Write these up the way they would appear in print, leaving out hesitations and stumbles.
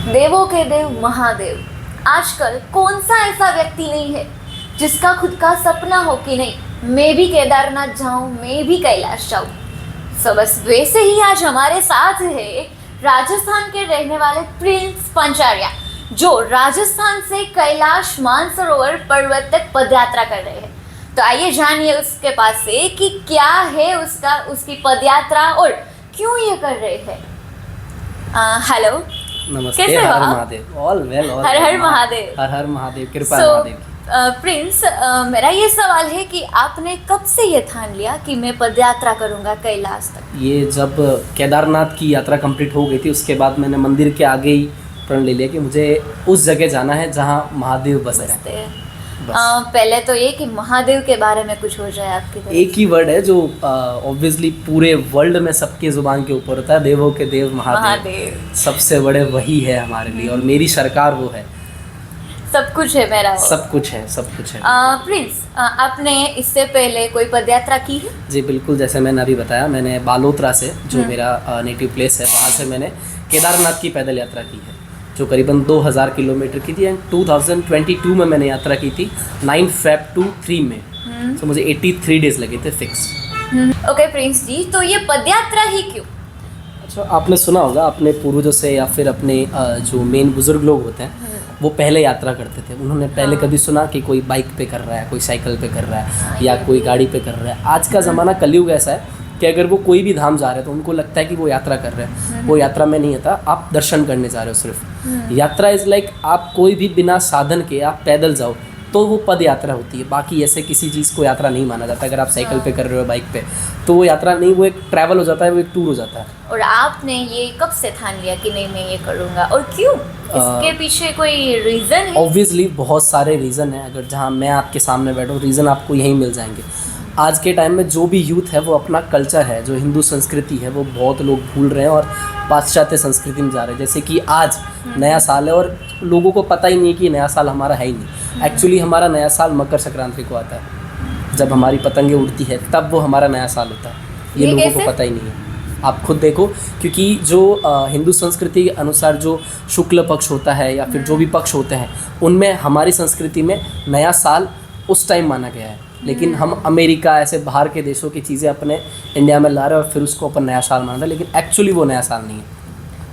देवों के देव महादेव, आजकल कौन सा ऐसा व्यक्ति नहीं है जिसका खुद का सपना हो कि नहीं मैं भी केदारनाथ जाऊं, मैं भी कैलाश जाऊं। सो बस वैसे ही आज हमारे साथ है राजस्थान के रहने वाले प्रिंस पंचारिया, जो राजस्थान से कैलाश मानसरोवर पर्वत तक पदयात्रा कर रहे हैं। तो आइए जानिए उसके पास से कि क्या है उसकी पदयात्रा और क्यों ये कर रहे हैं। हेलो, नमस्ते। कैसे हर हो हर आप? महादेव। All well. हर हर महादेव। हर हर महादेव। कृपा So, महादेव की। प्रिंस, मेरा ये सवाल है कि आपने कब से ये ठान लिया कि मैं पदयात्रा करूंगा कैलाश तक? ये जब केदारनाथ की यात्रा कंप्लीट हो गई थी उसके बाद मैंने मंदिर के आगे ही प्रण ले लिया कि मुझे उस जगह जाना है जहाँ महादेव बसते हैं। पहले तो ये कि महादेव के बारे में कुछ हो जाए आपकी तरफ एक ही वर्ड है जो ऑब्वियसली पूरे वर्ल्ड में सबके जुबान के ऊपर होता है, देवों के देव महादेव। सबसे बड़े वही है हमारे लिए और मेरी सरकार वो है। सब कुछ है मेरा वो। सब कुछ है, सब कुछ है। प्रिंस, आपने इससे पहले कोई पदयात्रा की है? जी बिल्कुल, जैसे मैंने अभी बताया, मैंने बालोतरा से, जो मेरा नेटिव प्लेस है, वहाँ से मैंने केदारनाथ की पैदल यात्रा की है, जो करीबन 2000 किलोमीटर की थी। एंड 2022 में मैंने यात्रा की थी 9 Feb 23 में। तो मुझे 83 डेज लगे थे फिक्स। ओके प्रिंस जी, तो ये पदयात्रा ही क्यों? अच्छा, आपने सुना होगा अपने पूर्वजों से या फिर अपने जो मेन बुजुर्ग लोग होते हैं वो पहले यात्रा करते थे। उन्होंने पहले कभी सुना कि कोई बाइक पे कर रहा है, कोई साइकिल पे कर रहा है या कोई गाड़ी पे कर रहा है। आज का ज़माना कलयुग ऐसा है कि अगर वो कोई भी धाम जा रहे हैं तो उनको लगता है कि वो यात्रा कर रहे हैं। वो यात्रा में नहीं होता, आप दर्शन करने जा रहे हो सिर्फ। यात्रा इज़ लाइक आप कोई भी बिना साधन के आप पैदल जाओ तो वो पद यात्रा होती है। बाकी ऐसे किसी चीज़ को यात्रा नहीं माना जाता। अगर आप साइकिल पे कर रहे हो, बाइक पे, तो वो यात्रा नहीं, वो एक ट्रैवल हो जाता है, वो एक टूर हो जाता है। और आपने ये कब से ठान लिया कि नहीं मैं ये करूँगा, और क्यों? इसके पीछे कोई रीज़न है? ऑब्वियसली बहुत सारे रीज़न हैं। अगर जहाँ मैं आपके सामने बैठूँ, रीज़न आपको यहीं मिल जाएंगे। आज के टाइम में जो भी यूथ है वो अपना कल्चर है, जो हिंदू संस्कृति है, वो बहुत लोग भूल रहे हैं और पाश्चात्य संस्कृति में जा रहे हैं। जैसे कि आज नया साल है और लोगों को पता ही नहीं है कि नया साल हमारा है ही नहीं। एक्चुअली हमारा नया साल मकर संक्रांति को आता है, जब हमारी पतंगें उड़ती है तब वो हमारा नया साल होता है। ये लोगों को पता ही नहीं है। आप खुद देखो, क्योंकि जो हिंदू संस्कृति के अनुसार जो शुक्ल पक्ष होता है या फिर जो भी पक्ष होते हैं, उनमें हमारी संस्कृति में नया साल उस टाइम माना गया है। लेकिन हम अमेरिका, ऐसे बाहर के देशों की चीज़ें अपने इंडिया में ला रहे हैं और फिर उसको अपन नया साल मान रहे हैं, लेकिन एक्चुअली वो नया साल नहीं है।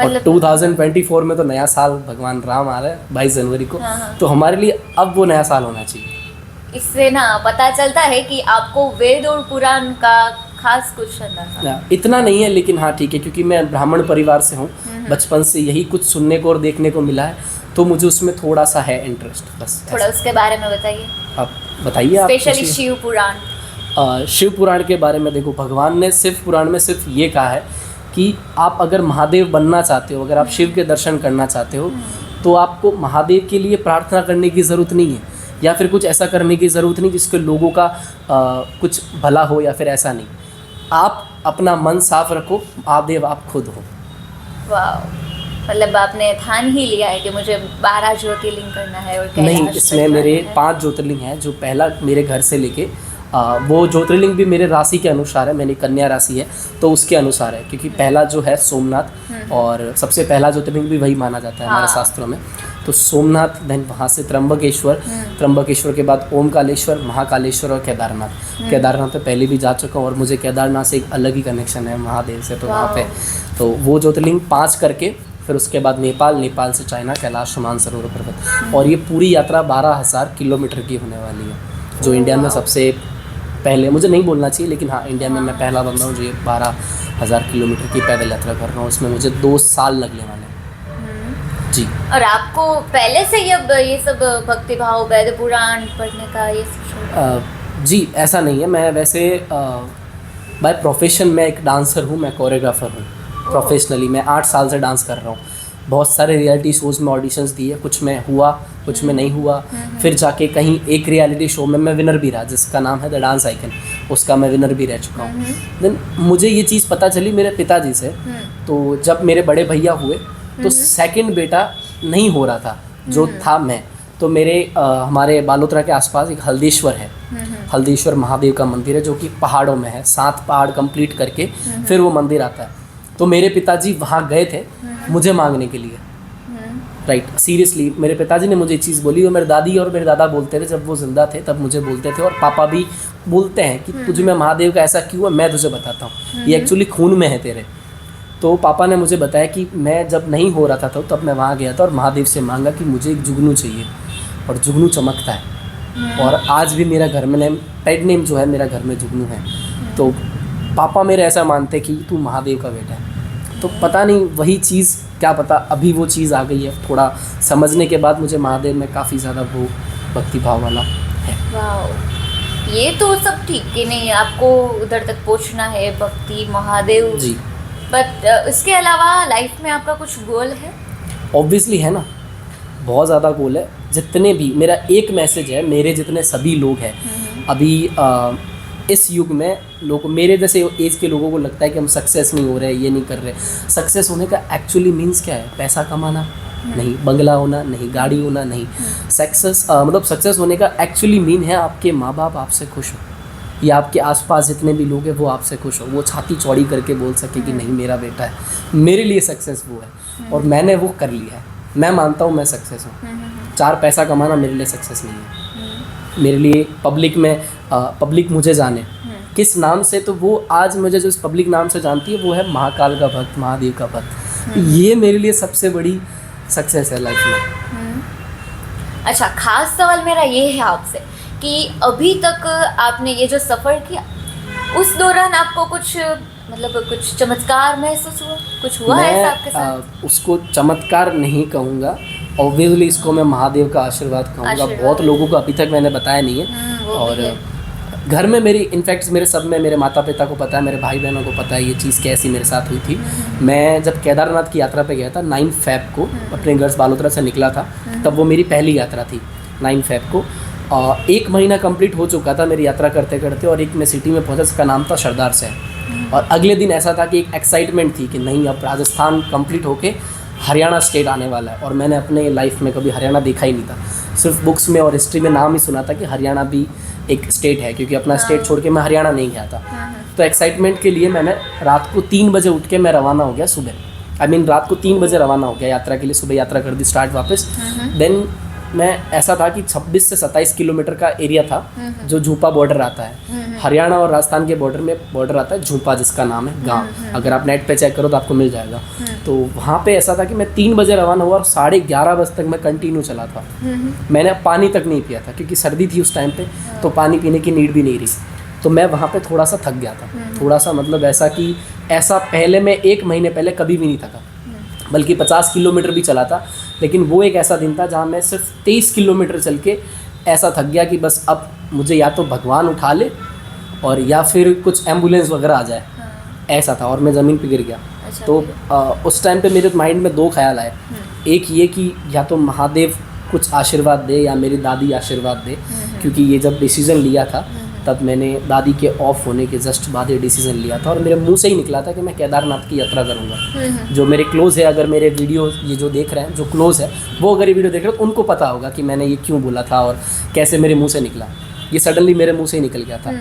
और 2024 में तो नया साल भगवान राम आ रहे हैं 22 जनवरी को। तो हमारे लिए अब वो नया साल होना चाहिए। इससे ना पता चलता है कि आपको वेद और पुराण का खास कुछ अंदाजा। इतना नहीं है, लेकिन हाँ ठीक है, क्योंकि मैं ब्राह्मण परिवार से हूँ, बचपन से यही कुछ सुनने को और देखने को मिला है, तो मुझे उसमें थोड़ा सा है इंटरेस्ट। बस थोड़ा उसके बारे में बताइए। आप बताइए। आप स्पेशली शिव पुराण। शिव पुराण के बारे में देखो, भगवान ने शिव पुराण में सिर्फ ये कहा है कि आप अगर महादेव बनना चाहते हो, अगर आप शिव के दर्शन करना चाहते हो, तो आपको महादेव के लिए प्रार्थना करने की ज़रूरत नहीं है या फिर कुछ ऐसा करने की ज़रूरत नहीं जिसके लोगों का कुछ भला हो या फिर ऐसा नहीं। आप अपना मन साफ रखो, महादेव आप खुद हो। वाह, मतलब आपने ठान ही लिया है कि मुझे 12 ज्योतिर्लिंग करना है। और नहीं, इसमें मेरे 5 ज्योतिर्लिंग हैं। जो पहला मेरे घर से लेके वो ज्योतिर्लिंग भी मेरे राशि के अनुसार है, मेरी कन्या राशि है तो उसके अनुसार है। क्योंकि पहला जो है सोमनाथ, और सबसे पहला ज्योतिर्लिंग भी वही माना जाता है हमारे शास्त्रों में। तो सोमनाथ, देन वहाँ से त्र्यंबकेश्वर, त्र्यंबकेश्वर के बाद ओमकालेश्वर, महाकालेश्वर और केदारनाथ। केदारनाथ पे पहले भी जा चुका हूँ और मुझे केदारनाथ से एक अलग ही कनेक्शन है महादेव से। तो वहाँ पे तो वो ज्योतिर्लिंग 5 करके फिर उसके बाद नेपाल, नेपाल से चाइना, कैलाश मानसरोवर पर्वत। और ये पूरी यात्रा 12,000 किलोमीटर की होने वाली है, जो इंडिया में सबसे पहले, मुझे नहीं बोलना चाहिए लेकिन हाँ, इंडिया में मैं पहला बंदा हूँ जो ये 12,000 किलोमीटर की पैदल यात्रा कर रहा हूँ। उसमें मुझे 2 साल लगने वाले हैं। जी। और आपको पहले से ये सब भक्ति भाव, वेद पुराण पढ़ने का ये सब? जी, ऐसा नहीं है। मैं वैसे बाय प्रोफेशन मैं एक डांसर हूँ, मैं कोरियोग्राफर हूँ। प्रोफेशनली मैं 8 साल से डांस कर रहा हूँ। बहुत सारे रियलिटी शोज़ में ऑडिशंस दिए, कुछ में हुआ, कुछ में नहीं हुआ। फिर जाके कहीं एक रियलिटी शो में मैं विनर भी रहा, जिसका नाम है द डांस आइकन, उसका मैं विनर भी रह चुका हूँ। देन मुझे ये चीज़ पता चली मेरे पिताजी से। तो जब मेरे बड़े भैया हुए तो सेकंड बेटा नहीं हो रहा था, जो था मैं। तो मेरे हमारे बालोतरा के आसपास एक हल्देश्वर है, हल्देश्वर महादेव का मंदिर है, जो कि पहाड़ों में है। 7 पहाड़ कंप्लीट करके फिर वो मंदिर आता है। तो मेरे पिताजी वहाँ गए थे मुझे मांगने के लिए। राइट, सीरियसली मेरे पिताजी ने मुझे ये चीज़ बोली, और मेरे दादी और मेरे दादा बोलते थे जब वो जिंदा थे, तब मुझे बोलते थे, और पापा भी बोलते हैं कि तुझे में महादेव का ऐसा क्यों है, मैं तुझे बताता हूँ, ये एक्चुअली खून में है तेरे। तो पापा ने मुझे बताया कि मैं जब नहीं हो रहा था तो तब मैं वहाँ गया था और महादेव से मांगा कि मुझे एक जुगनू चाहिए, और जुगनू चमकता है, और आज भी मेरा घर में नेम, पेट नेम जो है मेरा घर में जुगनू है। तो पापा मेरे ऐसा मानते कि तू महादेव का बेटा है। तो पता नहीं वही चीज़, क्या पता अभी वो चीज़ आ गई है, थोड़ा समझने के बाद मुझे महादेव में काफ़ी ज़्यादा वो भक्ति भाव वाला है। वाह, ये तो सब ठीक है, नहीं आपको उधर तक पहुंचना है, भक्ति महादेव जी, बट इसके अलावा लाइफ में आपका कुछ गोल है? ऑब्वियसली है ना, बहुत ज़्यादा गोल है। जितने भी, मेरा एक मैसेज है, मेरे जितने सभी लोग हैं अभी इस युग में, लोग मेरे जैसे एज के लोगों को लगता है कि हम सक्सेस नहीं हो रहे, ये नहीं कर रहे। सक्सेस होने का एक्चुअली मीन्स क्या है? पैसा कमाना नहीं, बंगला होना नहीं, गाड़ी होना नहीं। सक्सेस मतलब सक्सेस होने का एक्चुअली मीन है आपके माँ बाप आपसे खुश हो, या आपके आसपास जितने भी लोग हैं वो आपसे खुश हो, वो छाती चौड़ी करके बोल सके कि नहीं मेरा बेटा है। मेरे लिए सक्सेस वो है, और मैंने वो कर लिया है। मैं मानता हूँ मैं सक्सेस हूँ। 4 पैसा कमाना मेरे लिए सक्सेस नहीं है। मेरे लिए पब्लिक में पब्लिक मुझे जाने किस नाम से, तो वो आज मुझे जो इस पब्लिक नाम से जानती है वो है महाकाल का भक्त, महादेव का भक्त। ये मेरे लिए सबसे बड़ी सक्सेस है लाइफ में। अच्छा, खास सवाल मेरा ये है आपसे कि अभी तक आपने ये जो सफ़र किया, उस दौरान आपको कुछ मतलब कुछ चमत्कार महसूस हुआ, कुछ हुआ है ऐसा आपके साथ? उसको चमत्कार नहीं कहूँगा, ऑब्वियसली इसको मैं महादेव का आशीर्वाद कहूँगा। बहुत लोगों को अभी तक मैंने बताया नहीं है, और घर में मेरी, इनफैक्ट मेरे सब में, मेरे माता पिता को पता है, मेरे भाई बहनों को पता है ये चीज़ कैसी मेरे साथ हुई थी। मैं जब केदारनाथ की यात्रा पे गया था 9 फ़रवरी को, अपने घर बालोतरा से निकला था, तब वो मेरी पहली यात्रा थी 9 फ़रवरी को। 1 महीना कंप्लीट हो चुका था मेरी यात्रा करते करते, और एक मैं सिटी में पहुंचा जिसका नाम था सरदार से। और अगले दिन ऐसा था कि एक एक्साइटमेंट थी कि नहीं, अब राजस्थान कंप्लीट होके हरियाणा स्टेट आने वाला है। और मैंने अपने लाइफ में कभी हरियाणा देखा ही नहीं था, सिर्फ बुक्स में और हिस्ट्री में नाम ही सुना था कि हरियाणा भी एक स्टेट है, क्योंकि अपना स्टेट छोड़ के मैं हरियाणा नहीं गया था। तो एक्साइटमेंट के लिए मैंने रात को 3 बजे उठ के मैं रवाना हो गया सुबह। रात को 3 बजे रवाना हो गया यात्रा के लिए, सुबह यात्रा कर दी स्टार्ट वापस। देन मैं, ऐसा था कि 26 से 27 किलोमीटर का एरिया था जो झूपा बॉर्डर आता है, हरियाणा और राजस्थान के बॉर्डर में बॉर्डर आता है झूपा, जिसका नाम है गांव। अगर आप नेट पे चेक करो तो आपको मिल जाएगा। तो वहाँ पे ऐसा था कि मैं 3 बजे रवाना हुआ और 11:30 बजे तक मैं कंटिन्यू चला था। मैंने पानी तक नहीं पिया था क्योंकि सर्दी थी उस टाइम पे, तो पानी पीने की नीड भी नहीं रही। तो मैं वहाँ पे थोड़ा सा थक गया था, थोड़ा सा, मतलब ऐसा कि ऐसा पहले मैं 1 महीने पहले कभी भी नहीं थका, बल्कि 50 किलोमीटर भी चला था। लेकिन वो एक ऐसा दिन था जहाँ मैं सिर्फ 23 किलोमीटर चल के ऐसा थक गया कि बस अब मुझे या तो भगवान उठा ले और या फिर कुछ एम्बुलेंस वगैरह आ जाए, ऐसा था। और मैं ज़मीन पे गिर गया। अच्छा, तो उस टाइम पे मेरे माइंड में 2 ख्याल आए। एक ये कि या तो महादेव कुछ आशीर्वाद दे या मेरी दादी आशीर्वाद दे, क्योंकि ये जब डिसीज़न लिया था तब मैंने दादी के ऑफ होने के जस्ट बाद ये डिसीज़न लिया था, और मेरे मुंह से ही निकला था कि मैं केदारनाथ की यात्रा करूँगा। जो मेरे क्लोज़ है, अगर मेरे वीडियो ये जो देख रहे हैं, जो क्लोज़ है वो अगर ये वीडियो देख रहे हैं तो उनको पता होगा कि मैंने ये क्यों बोला था और कैसे मेरे मुँह से निकला। ये सडनली मेरे मुँह से ही निकल गया था।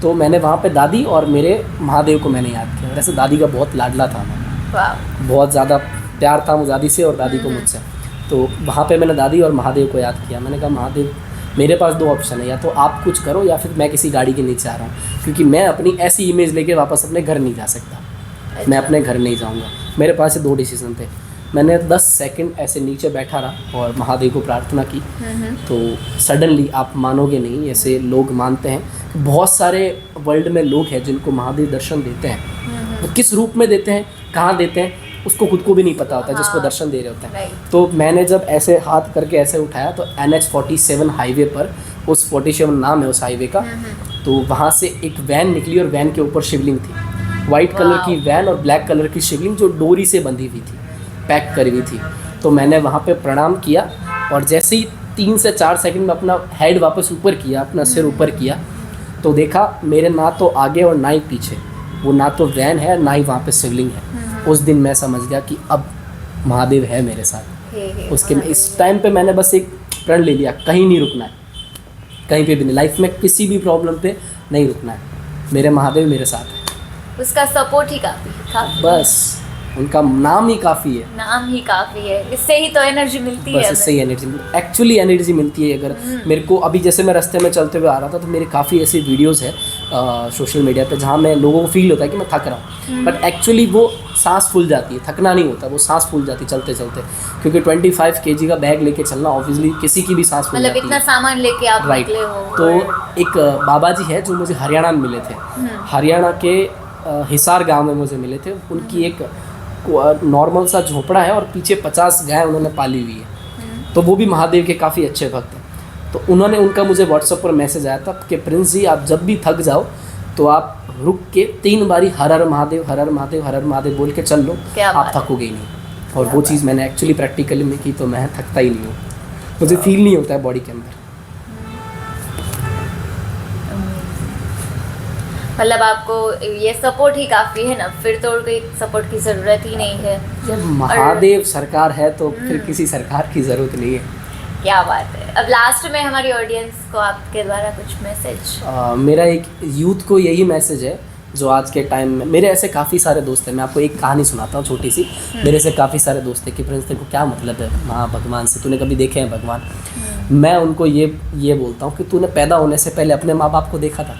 तो मैंने वहाँ पर दादी और मेरे महादेव को मैंने याद किया। वैसे दादी का बहुत लाडला था मैं, बहुत ज़्यादा प्यार था मुझे दादी से और दादी को मुझसे। तो वहाँ पे मैंने दादी और महादेव को याद किया। मैंने कहा महादेव, मेरे पास 2 ऑप्शन है, या तो आप कुछ करो या फिर मैं किसी गाड़ी के नीचे आ रहा हूँ, क्योंकि मैं अपनी ऐसी इमेज लेके वापस अपने घर नहीं जा सकता। मैं अपने घर नहीं जाऊँगा। मेरे पास ये 2 डिसीज़न थे। मैंने 10 सेकंड ऐसे नीचे बैठा रहा और महादेव को प्रार्थना की। तो सडनली, आप मानोगे नहीं, ऐसे लोग मानते हैं, बहुत सारे वर्ल्ड में लोग हैं जिनको महादेव दर्शन देते हैं। वो किस रूप में देते हैं, कहाँ देते हैं, उसको खुद को भी नहीं पता होता, जिसको दर्शन दे रहे होते हैं। तो मैंने जब ऐसे हाथ करके ऐसे उठाया तो NH47 हाईवे पर, उस 47 नाम है उस हाईवे का, तो वहाँ से एक वैन निकली और वैन के ऊपर शिवलिंग थी। वाइट कलर की वैन और ब्लैक कलर की शिवलिंग जो डोरी से बंधी हुई थी, पैक करी हुई थी। तो मैंने वहाँ पे प्रणाम किया और जैसे ही 3 से 4 सेकंड में अपना हेड वापस ऊपर किया, अपना सिर ऊपर किया, तो देखा मेरे ना तो आगे और ना ही पीछे, वो ना तो वैन है ना ही वहाँ पे शिवलिंग है। उस दिन मैं समझ गया कि अब महादेव है मेरे साथ। उसके इस टाइम पे मैंने बस एक प्रण ले लिया, कहीं नहीं रुकना है, कहीं पे भी नहीं, लाइफ में किसी भी प्रॉब्लम पे नहीं रुकना है। मेरे महादेव मेरे साथ है, उसका सपोर्ट ही काफ़ी बस उनका नाम ही काफ़ी है। नाम ही काफी है, इससे ही तो एनर्जी मिलती बस है इससे ही एनर्जी, एक्चुअली एनर्जी मिलती है। अगर मेरे को अभी जैसे मैं रास्ते में चलते हुए आ रहा था तो मेरे काफ़ी ऐसी वीडियोस है सोशल मीडिया पे जहाँ मैं लोगों को फील होता है कि मैं थक रहा हूँ, बट एक्चुअली वो सांस फूल जाती है, थकना नहीं होता, वो सांस फूल जाती है चलते चलते, क्योंकि 25 kg का बैग लेके चलना ऑब्वियसली किसी की भी सांस फूल मतलब जाती इतना है। सामान लेके आप राइट। निकले हो। तो एक बाबा जी है जो मुझे हरियाणा में मिले थे, हरियाणा के हिसार गांव में मुझे मिले थे। उनकी एक नॉर्मल सा झोपड़ा है और पीछे 50 गाय उन्होंने पाली हुई है। तो वो भी महादेव के काफ़ी अच्छे भक्त हैं। तो उन्होंने उनका मुझे व्हाट्सएप पर मैसेज आया था कि प्रिंस जी आप जब भी थक जाओ तो आप रुक के 3 बारी हर हर महादेव हर हर महादेव हर हर महादेव बोल के चल लो, आप थकोगे ही नहीं। और वो चीज़ मैंने एक्चुअली प्रैक्टिकली में की, तो मैं थकता ही नहीं हूँ, मुझे फील नहीं होता है बॉडी के अंदर। मतलब आपको ये सपोर्ट ही काफी है ना, फिर तो और कोई सपोर्ट की जरूरत ही नहीं है। जब महादेव सरकार है तो फिर किसी सरकार की ज़रूरत नहीं है। क्या बात है। अब लास्ट में हमारी ऑडियंस को आपके द्वारा कुछ मैसेज। मेरा एक यूथ को यही मैसेज है जो आज के टाइम में, मेरे ऐसे काफ़ी सारे दोस्त हैं, मैं आपको एक कहानी सुनाता हूँ छोटी सी। मेरे से काफ़ी सारे दोस्त हैं कि प्रिंस तेरे को क्या मतलब है वहाँ भगवान से, तूने कभी देखे हैं भगवान? मैं उनको ये बोलता हूँ कि तूने पैदा होने से पहले अपने माँ बाप को देखा था?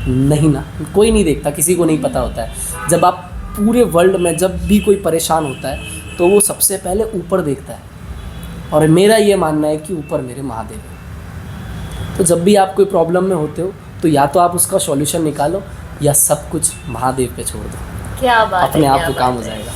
नहीं ना, कोई नहीं देखता, किसी को नहीं पता होता है। जब आप पूरे वर्ल्ड में जब भी कोई परेशान होता है तो वो सबसे पहले ऊपर देखता है, और मेरा ये मानना है कि ऊपर मेरे महादेव है। तो जब भी आप कोई प्रॉब्लम में होते हो तो या तो आप उसका सॉल्यूशन निकालो या सब कुछ महादेव पे छोड़ दो, क्या बात है, अपने आप क्या को काम बात हो है। जाएगा।